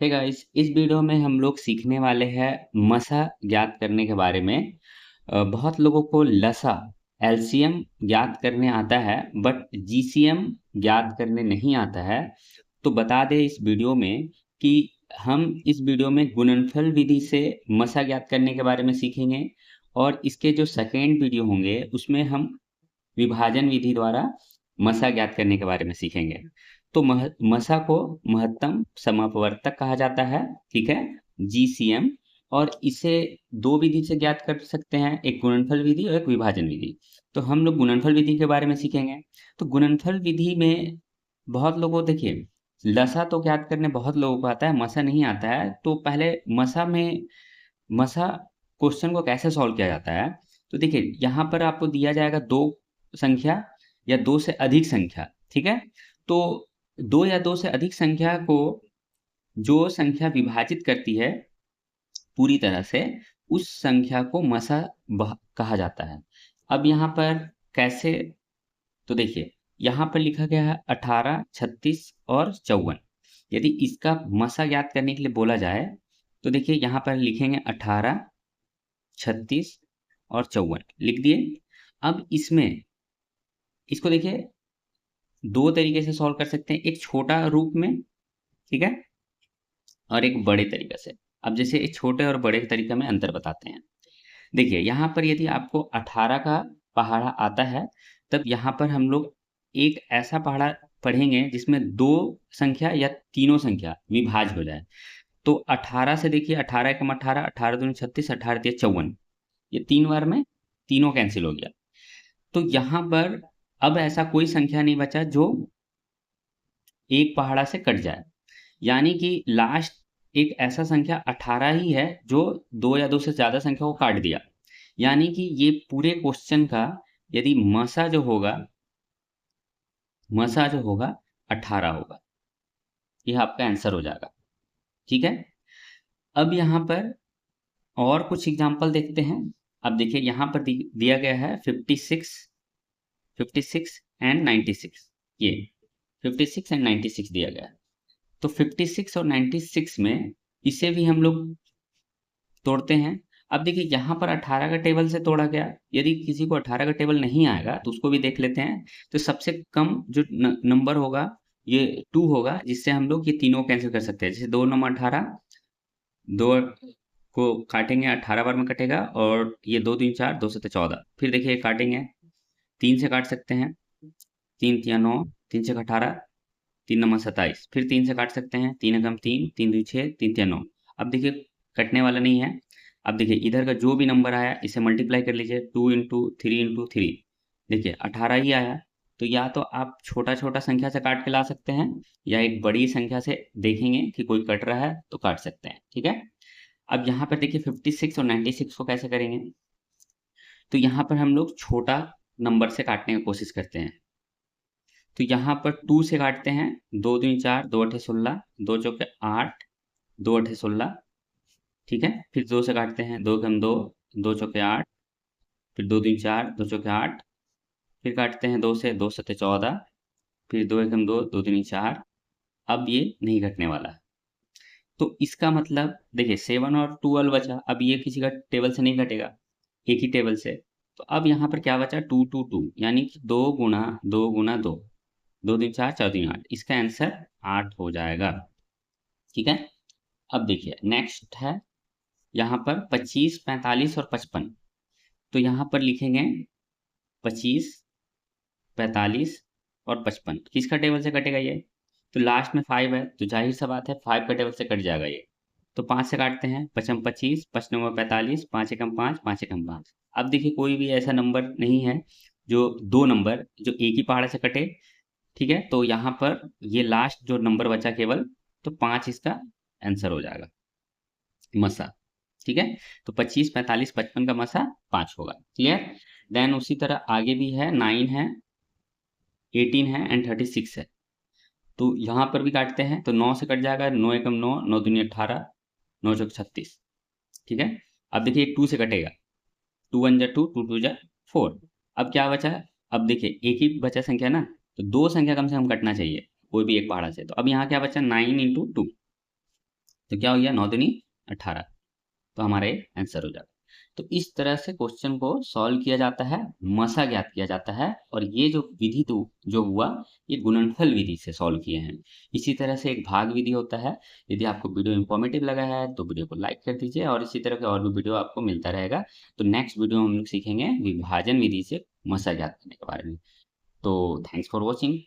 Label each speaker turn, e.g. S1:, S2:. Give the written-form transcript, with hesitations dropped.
S1: Hey guys, इस video में हम लोग सीखने वाले हैं मसा ज्ञात करने के बारे में। बहुत लोगों को लसा एलसीएम ज्ञात करने आता है, बट जीसीएम ज्ञात करने नहीं आता है। तो बता दें इस वीडियो में कि हम इस वीडियो में गुणनफल विधि से मसा ज्ञात करने के बारे में सीखेंगे, और इसके जो सेकेंड वीडियो होंगे उसमें हम विभाजन विधि द्वारा मसा ज्ञात करने के बारे में सीखेंगे। तो मसा को महत्तम समापवर्तक कहा जाता है, ठीक है, जीसीएम। और इसे दो विधि से ज्ञात कर सकते हैं, एक गुणनफल विधि और एक विभाजन विधि। तो हम लोग गुणनफल विधि के बारे में सीखेंगे। तो गुणनफल विधि में बहुत लोगों देखिए, लसा तो ज्ञात करने बहुत लोगों को आता है, मसा नहीं आता है। तो पहले मसा क्वेश्चन को कैसे सॉल्व किया जाता है। तो देखिए, यहाँ पर आपको दिया जाएगा दो संख्या या दो से अधिक संख्या, ठीक है। तो दो या दो से अधिक संख्या को जो संख्या विभाजित करती है पूरी तरह से, उस संख्या को मसा कहा जाता है। अब यहाँ पर कैसे, तो देखिए, यहाँ पर लिखा गया है 18, 36 और 54। यदि इसका मसा ज्ञात करने के लिए बोला जाए तो देखिए, यहाँ पर लिखेंगे 18, 36 और 54 लिख दिए। अब इसमें इसको देखिए, दो तरीके से सॉल्व कर सकते हैं, एक छोटा रूप में, ठीक है, और एक बड़े तरीके से। अब जैसे एक छोटे और बड़े तरीके में अंतर बताते हैं। देखिए, यहाँ पर यदि आपको 18 का पहाड़ा आता है, तब यहाँ पर हम लोग एक ऐसा पहाड़ा पढ़ेंगे जिसमें दो संख्या या तीनों संख्या विभाज्य हो जाए। तो 18 से देखिए, 18 एकम 18, 18 दूनी 36, 18 तिया 54, ये 3 बार में तीनों कैंसिल हो गया। तो यहाँ पर अब ऐसा कोई संख्या नहीं बचा जो एक पहाड़ा से कट जाए, यानी कि लास्ट एक ऐसा संख्या 18 ही है जो दो या दो से ज़्यादा संख्या को काट दिया। यानी कि ये पूरे क्वेश्चन का यदि मसा जो होगा 18 होगा। यह आपका आंसर हो जाएगा, ठीक है। अब यहाँ पर और कुछ एग्जाम्पल देखते हैं। अब देखिए, यहाँ पर दिया गया है 56, 56 एंड 96। ये 56 एंड 96 दिया गया है। तो 56 और 96 में इसे भी हम लोग तोड़ते हैं। अब देखिए, यहाँ पर 18 का टेबल से तोड़ा गया। यदि किसी को 18 का टेबल नहीं आएगा तो उसको भी देख लेते हैं। तो सबसे कम जो नंबर होगा ये 2 होगा, जिससे हम लोग ये तीनों कैंसिल कर सकते हैं। जैसे 2 9 18, 2 को काटेंगे 18 बार में कटेगा, और ये 2 3 4, 2 7 14। फिर देखिए काटेंगे, 3 से काट सकते हैं, 3 तिया 9, 3 से 18, 3 नंबर 27। फिर 3 से काट सकते हैं, 3 एकम 3, 3 दूनी 6, 3 तिया 9। अब देखिए, कटने वाला नहीं है। अब देखिए, इधर का जो भी नंबर आया इसे मल्टीप्लाई कर लीजिए, 2 इंटू 3 इंटू 3। देखिए 18 ही आया। तो या तो आप छोटा छोटा संख्या से काट के ला सकते हैं, या एक बड़ी संख्या से देखेंगे कि कोई कट रहा है तो काट सकते हैं, ठीक है। अब यहाँ पर देखिए 56 और 96 को कैसे करेंगे। तो यहाँ पर हम लोग छोटा नंबर से काटने की कोशिश करते हैं। तो यहाँ पर 2 से काटते हैं, 2 दूनी 4, 2 अठे 16, 2 चौके 8, 2 अठे 16, ठीक है। फिर 2 से काटते हैं, 2 कम 2, 2 चौके 8, फिर 2 दूनी 4, 2 चौके 8। फिर काटते हैं 2 से, 2 सत्ते 14, फिर 2 एकम 2, 2 दूनी 4। अब ये नहीं घटने वाला। तो इसका मतलब देखिए, 7 और 12 बचा। अब ये किसी का टेबल से नहीं घटेगा, एक ही टेबल से। तो अब यहाँ पर क्या बचा, 2 2 2, यानी कि 2 गुना 2 गुना 2, 2 दूनी 4, 4 दूनी 8। इसका आंसर 8 हो जाएगा, ठीक है। अब देखिए नेक्स्ट है यहाँ पर 25, 45 और 55। तो यहाँ पर लिखेंगे 25, 45 और 55 किसका टेबल से कटेगा ये। तो लास्ट में 5 है, तो जाहिर सा बात है 5 का टेबल से कट जाएगा ये। तो 5 से काटते हैं, 55 25, 5 9 45, 5 एकम 5, 5 एकम 5। अब देखिए, कोई भी ऐसा नंबर नहीं है जो दो नंबर जो एक ही पहाड़ से कटे, ठीक है। तो यहाँ पर ये लास्ट जो नंबर बचा केवल, तो 5 इसका आंसर हो जाएगा, मसा, ठीक है। तो 25, 45, 55 का मसा 5 होगा, क्लियर। देन उसी तरह आगे भी है, 9 है, 18 है एंड 36 है। तो यहाँ पर भी काटते हैं, तो 9 से कट जाएगा, 9 एकम 9, 9 दूनी 18, 9 चौक 36, ठीक है। अब देखिए 2 से कटेगा, 2 1 जा 2, 2 2 जा 4। अब क्या बचा है, अब देखिए एक ही बचा संख्या ना, तो दो संख्या कम से कम कटना चाहिए कोई भी एक पहाड़ा से। तो अब यहाँ क्या बचा, 9 इंटू 2, तो क्या हो गया, 9 दूनी 18, तो हमारा ये आंसर हो जाता है। तो इस तरह से क्वेश्चन को सॉल्व किया जाता है, मसा ज्ञात किया जाता है। और ये जो विधि तो जो हुआ, ये गुणनफल विधि से सॉल्व किए हैं। इसी तरह से एक भाग विधि होता है। यदि आपको वीडियो इंफॉर्मेटिव लगा है तो वीडियो को लाइक कर दीजिए, और इसी तरह के और भी वीडियो आपको मिलता रहेगा। तो नेक्स्ट वीडियो में हम लोग सीखेंगे विभाजन विधि से मसा ज्ञात करने के बारे में। तो थैंक्स फॉर वॉचिंग।